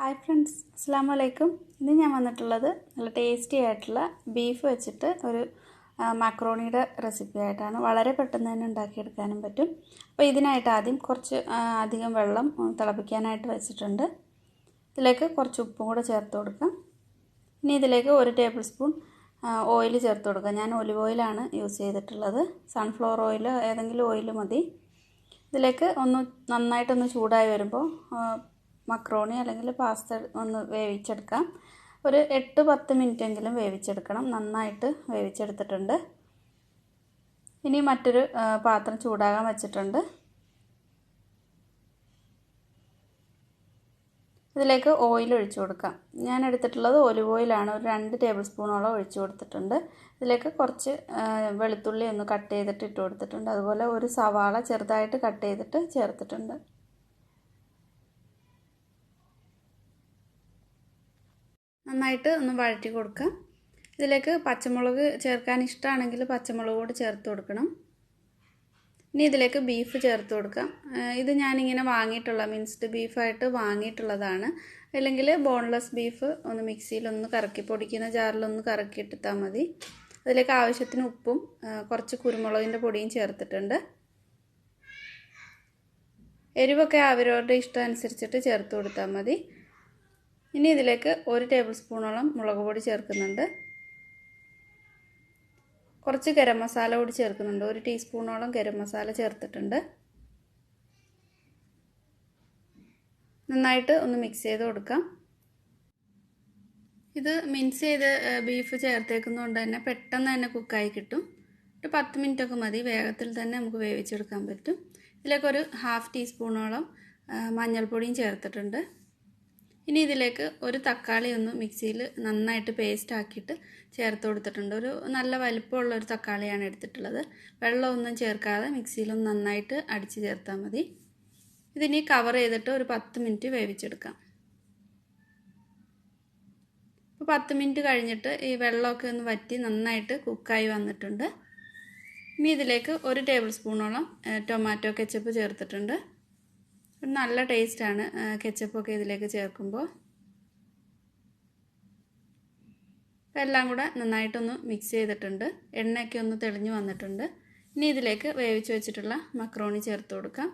Hi friends, അസ്സാം വലൈക്കും. ഇന്ന് ഞാൻ വന്നിട്ടുള്ളത് നല്ല ടേസ്റ്റി ആയിട്ടുള്ള ബീഫ് വെച്ചിട്ട് ഒരു മാക്രോണിയുടെ റെസിപ്പി ആയിട്ടാണ്. വളരെ പെട്ടെന്ന് തന്നെ ഉണ്ടാക്കിയെടുക്കാനും പറ്റും. അപ്പോൾ ഇതിനായിട്ട് ആദ്യം കുറച്ച് അധികം വെള്ളം തിളപ്പിക്കാനായിട്ട് വെച്ചിട്ടുണ്ട്. ഇതിലേക്ക് കുറച്ച് ഉപ്പും കൂടെ ചേർത്ത് കൊടുക്കാം. ഇനി ഇതിലേക്ക് 1 ടേബിൾ സ്പൂൺ ഓയിൽ ചേർത്ത് കൊടുക്കാം. ഞാൻ ഒലിവ് ഓയിലാണ് യൂസ് ചെയ്തിട്ടുള്ളത്. സൺഫ്ലവർ ഓയിൽ ഏതെങ്കിലും ഓയിൽ മതി. ഇതിലേക്ക് നന്നായിട്ടൊന്ന് ചൂടായി വരുമ്പോൾ മക്രോണി അല്ലെങ്കിൽ പാസ്ത ഒന്ന് വേവിച്ചെടുക്കാം. ഒരു 8-10 മിനിറ്റെങ്കിലും വേവിച്ചെടുക്കണം. നന്നായിട്ട് വേവിച്ചെടുത്തിട്ടുണ്ട്. ഇനി മറ്റൊരു പാത്രം ചൂടാകാൻ വെച്ചിട്ടുണ്ട്. ഇതിലേക്ക് ഓയിൽ ഒഴിച്ചു കൊടുക്കാം. ഞാൻ എടുത്തിട്ടുള്ളത് ഒലിവ് ഓയിലാണ്. ഒരു 2 ടേബിൾ സ്പൂണോളം ഒഴിച്ചു കൊടുത്തിട്ടുണ്ട്. ഇതിലേക്ക് കുറച്ച് വെളുത്തുള്ളി ഒന്ന് കട്ട് ചെയ്തിട്ട് ഇട്ട് കൊടുത്തിട്ടുണ്ട്. അതുപോലെ ഒരു സവാള ചെറുതായിട്ട് കട്ട് ചെയ്തിട്ട് ചേർത്തിട്ടുണ്ട്. നന്നായിട്ട് ഒന്ന് വഴറ്റി കൊടുക്കാം. ഇതിലേക്ക് പച്ചമുളക് ചേർക്കാൻ ഇഷ്ടമാണെങ്കിൽ പച്ചമുളക് കൂടി ചേർത്ത് കൊടുക്കണം. ഇനി ഇതിലേക്ക് ബീഫ് ചേർത്ത് കൊടുക്കാം. ഇത് ഞാനിങ്ങനെ വാങ്ങിയിട്ടുള്ള മിൻസ്ഡ് ബീഫായിട്ട് വാങ്ങിയിട്ടുള്ളതാണ്. അല്ലെങ്കിൽ ബോൺലെസ് ബീഫ് ഒന്ന് മിക്സിയിലൊന്ന് കറക്കി പൊടിക്കുന്ന ജാറിലൊന്ന് കറക്കിയിട്ടാൽ മതി. അതിലേക്ക് ആവശ്യത്തിന് ഉപ്പും കുറച്ച് കുരുമുളകിൻ്റെ പൊടിയും ചേർത്തിട്ടുണ്ട്. എരിവൊക്കെ അവരവരുടെ ഇഷ്ടം അനുസരിച്ചിട്ട് ചേർത്ത് കൊടുത്താൽ മതി. ഇനി ഇതിലേക്ക് 1 ടേബിൾ സ്പൂണോളം മുളക് പൊടി ചേർക്കുന്നുണ്ട്. കുറച്ച് ഗരം മസാല കൂടി ചേർക്കുന്നുണ്ട്. 1 ടീസ്പൂണോളം ഗരം മസാല ചേർത്തിട്ടുണ്ട്. നന്നായിട്ട് ഒന്ന് മിക്സ് ചെയ്ത് കൊടുക്കാം. ഇത് മിക്സ് ചെയ്ത് ബീഫ് ചേർത്തേക്കുന്നതുകൊണ്ട് തന്നെ പെട്ടെന്ന് തന്നെ കുക്കായി കിട്ടും. ഒരു 10 മിനിറ്റൊക്കെ മതി. വേഗത്തിൽ തന്നെ നമുക്ക് വേവിച്ചെടുക്കാൻ പറ്റും. ഇതിലേക്കൊരു 1/2 ടീസ്പൂണോളം മഞ്ഞൾപ്പൊടിയും ചേർത്തിട്ടുണ്ട്. ഇനി ഇതിലേക്ക് ഒരു തക്കാളി ഒന്ന് മിക്സിയിൽ നന്നായിട്ട് പേസ്റ്റ് ആക്കിയിട്ട് ചേർത്ത് കൊടുത്തിട്ടുണ്ട്. ഒരു നല്ല വലിപ്പമുള്ള ഒരു തക്കാളിയാണ് എടുത്തിട്ടുള്ളത്. വെള്ളമൊന്നും ചേർക്കാതെ മിക്സിയിലൊന്ന് നന്നായിട്ട് അടിച്ച് ചേർത്താൽ മതി. ഇതിനി കവർ ചെയ്തിട്ട് ഒരു 10 മിനിറ്റ് വേവിച്ചെടുക്കാം. ഇപ്പോൾ 10 മിനിറ്റ് കഴിഞ്ഞിട്ട് ഈ വെള്ളമൊക്കെ ഒന്ന് വറ്റി നന്നായിട്ട് കുക്കായി വന്നിട്ടുണ്ട്. ഇനി ഇതിലേക്ക് 1 ടേബിൾ സ്പൂണോളം ടൊമാറ്റോ കെച്ചപ്പ് ചേർത്തിട്ടുണ്ട്. നല്ല ടേസ്റ്റാണ് കെച്ചപ്പൊക്കെ ഇതിലേക്ക് ചേർക്കുമ്പോൾ. എല്ലാം കൂടെ നന്നായിട്ടൊന്ന് മിക്സ് ചെയ്തിട്ടുണ്ട്. എണ്ണയൊക്കെ ഒന്ന് തെളിഞ്ഞു വന്നിട്ടുണ്ട്. ഇനി ഇതിലേക്ക് വേവിച്ച് വെച്ചിട്ടുള്ള മക്രോണി ചേർത്ത് കൊടുക്കാം.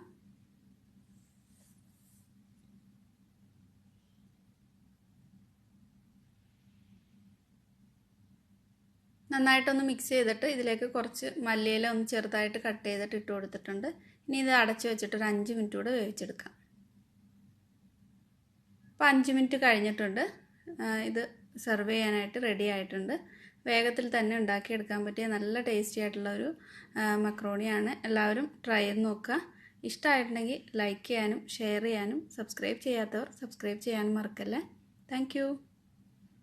നന്നായിട്ടൊന്ന് മിക്സ് ചെയ്തിട്ട് ഇതിലേക്ക് കുറച്ച് മല്ലിയില ഒന്ന് ചെറുതായിട്ട് കട്ട് ചെയ്തിട്ട് ഇട്ട് കൊടുത്തിട്ടുണ്ട്. ഇനി ഇത് അടച്ചു വെച്ചിട്ട് ഒരു 5 മിനിറ്റ് കൂടെ വേവിച്ചെടുക്കാം. അപ്പോൾ 5 മിനിറ്റ് കഴിഞ്ഞിട്ടുണ്ട്. ഇത് സെർവ് ചെയ്യാനായിട്ട് റെഡി ആയിട്ടുണ്ട്. വേഗത്തിൽ തന്നെ ഉണ്ടാക്കിയെടുക്കാൻ പറ്റിയ നല്ല ടേസ്റ്റി ആയിട്ടുള്ള ഒരു മക്രോണിയാണ്. എല്ലാവരും ട്രൈ ചെയ്ത് നോക്കുക. ഇഷ്ടമായിട്ടുണ്ടെങ്കിൽ ലൈക്ക് ചെയ്യാനും ഷെയർ ചെയ്യാനും സബ്സ്ക്രൈബ് ചെയ്യാത്തവർ സബ്സ്ക്രൈബ് ചെയ്യാനും മറക്കല്ലേ. താങ്ക്